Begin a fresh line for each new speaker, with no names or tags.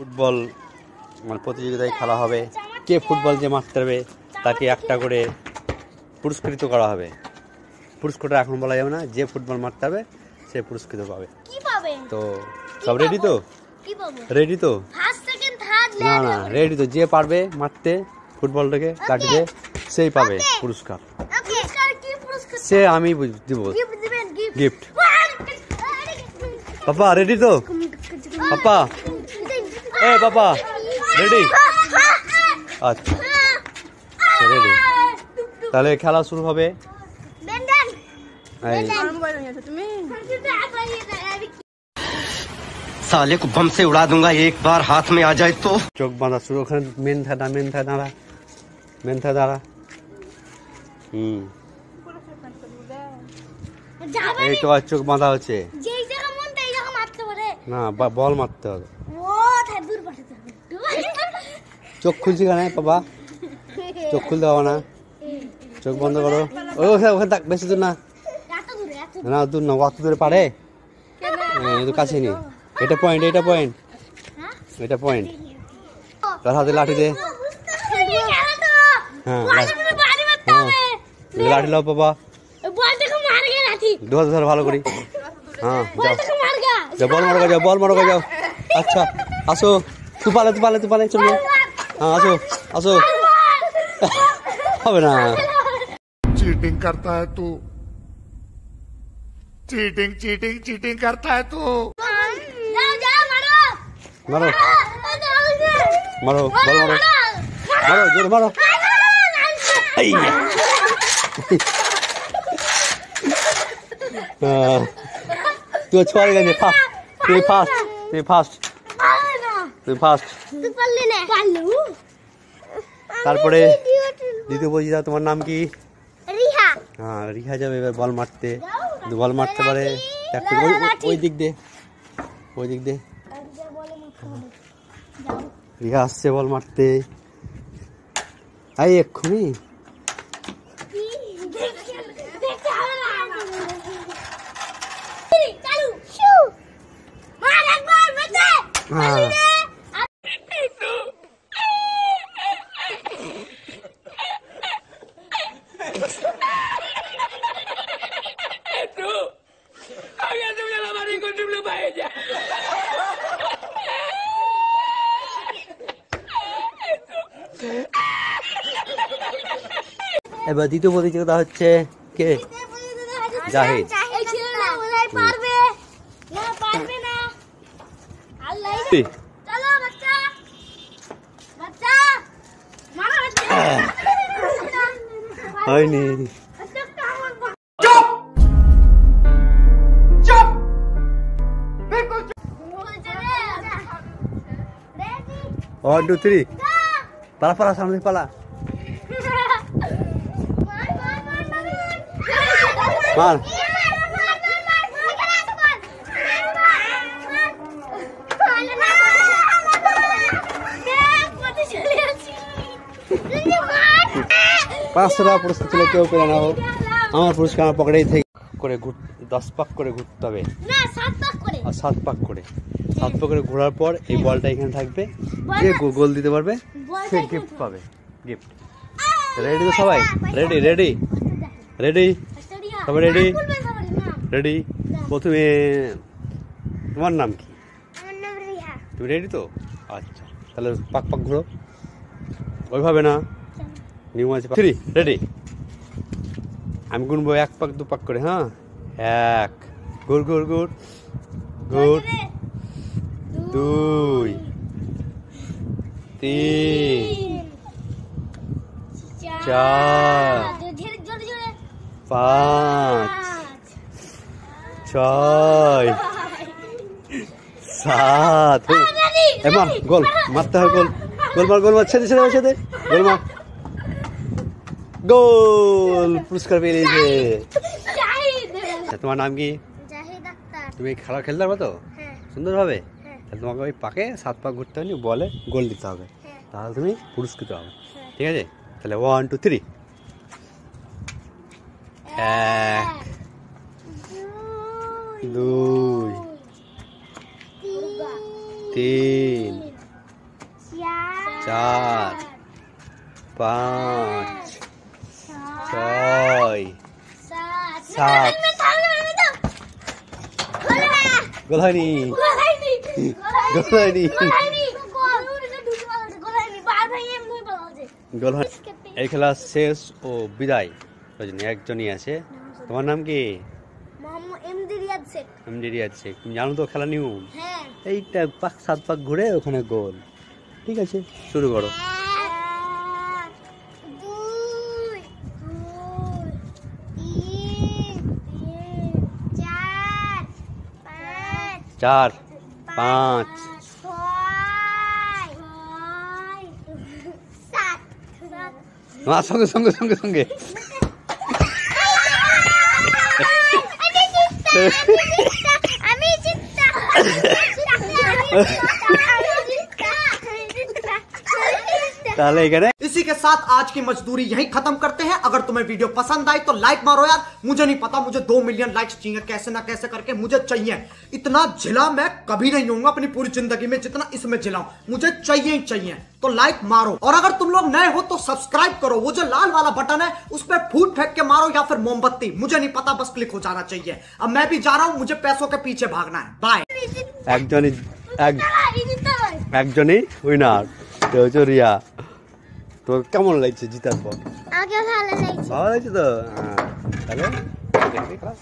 Football মানে প্রতিযোগিতায় খেলা হবে, কে ফুটবল যে মারতে পারবে তাকে একটা করে পুরস্কৃত করা হবে। পুরস্কারটা এখন বলা যাবে না, যে ফুটবল মারতে হবে সে পুরস্কৃত পাবে। তো সব রেডি তো? রেডি তো? না না রেডি তো, যে পারবে মারতে ফুটবলটাকে লাঠিতে সেই পাবে পুরস্কার। সে আমি দিব গিফট। পাপা রেডি তো? পাপা এ পাপা রেডি? আচ্ছা রেডি, তাহলে খেলা শুরু হবে।
साले को बम से उड़ा दूंगा एक बार हाथ में आ जाए तो।
চোখ বাঁধা শুরু, ওখানে মেন থা দাঁড়া। এই তো আর চোখ বাঁধা হচ্ছে না, বল মারতে হবে। চোখ খুলছি কেন বাবা? চোখ খুলতে হবে না, চোখ বন্ধ করো। ওখানে থাক, বেশি দূর না, না দূর না, অত দূরে পারে তো কাছে নি। এটা পয়েন্ট, এটা পয়েন্ট। তার হাতে লাঠি দে। হ্যাঁ লাঠি লাও বাবা, দু হাতে ধরো ভালো করি। হ্যাঁ যাও, বল মারো যাও। আচ্ছা আসো, তু পালে চলো। হ্যাঁ আসো হবে না।
चीटिंग करता है तू, चीटिंग करता है तू।
मारो बल मारो जोर मारो। तू छोड़ गए, फास्ट। তারপরে দ্বিতীয় প্রতিযোগিতা, তোমার নাম কি? রিহা। হ্যাঁ রিহা যাবে এবার বল মারতে। বল মারতে পারে ওই দিক দে। রিহা আসছে বল মারতে। এক্ষুনি এবার দ্বিতীয় প্রতিযোগিতা হচ্ছে কে? জাহিদ। হয়নি। ওয়ান টু থ্রি, পালা সামনে পালা। মার। $500 পুরস্কার ছিল, কেউ পেলে না হোক। আমার পুরস্কার আমার পকেটেই থেকে করে 10 পাক করে ঘুরতে হবে, 7 পাক করে ঘোরার পর এই বলটা এখানে থাকবে, যে গোল দিতে পারবে সে গিফট পাবে। গিফট রেডি তো সবাই? রেডি সবাই রেডি। প্রথমে তোমার নাম কি? তুমি রেডি তো? আচ্ছা তাহলে পাক ঘোরো, ওইভাবে না, নিয়ম আছে। 3 রেডি, আমি গুনবো 1 পাক 2 পাক করে। হ্যাঁ 1 ঘুর 2 3 4 5 6 7। এবার গোল মারতে হয়, গোল মার, ছেড়ে গোল মার। গোল, পুরস্কার পেয়ে নিয়েছে। তোমার নাম কি? তুমি খেলা খেলতে পারবে তো সুন্দরভাবে? তাহলে তোমাকে ওই পাকে 7 পাক ঘুরতে হবে, বলে গোল দিতে হবে, তাহলে তুমি পুরস্কৃত হবে। ঠিক আছে, তাহলে 1 2 3। 1 2 3 4 5 6 7 গোল হয়নি গোল হয়নি গোল হয় এই খেলা শেষ ও বিদায় রজনী একজনই আছে তোমার নাম কি এমডি রিয়াদ শেখ তুমি জানো তো খেলা নিয়ম এইটা 5-7 পাক ঘুরে ওখানে গোল ঠিক আছে শুরু করো 4 5 সঙ্গে সঙ্গে সঙ্গে সঙ্গে তাহলে এখানে
इसी के साथ आज की मजदूरी यहीं खत्म करते हैं। अगर तुम्हें वीडियो पसंद आई तो लाइक मारो यार। मुझे नहीं पता, मुझे 2 मिलियन लाइक्स चाहिए, कैसे ना कैसे करके मुझे चाहिए। इतना झिला मैं कभी नहीं होऊंगा अपनी पूरी जिंदगी में जितना इसमें झिलाऊं, मुझे चाहिए ही चाहिए। तो लाइक मारो और अगर तुम लोग नए हो तो सब्सक्राइब करो। वो जो लाल वाला बटन है उस पर फूट फेंक के मारो या फिर मोमबत्ती, मुझे नहीं पता, बस क्लिक हो जाना चाहिए। अब मैं भी जा रहा हूं, मुझे पैसों के पीछे भागना है। बाय।
একজনই উইনার তো হচ্ছে রিয়া। তো কেমন লাগছে জিতার পর? ভালো লাগছে তো তাহলে দেখবি ক্লাস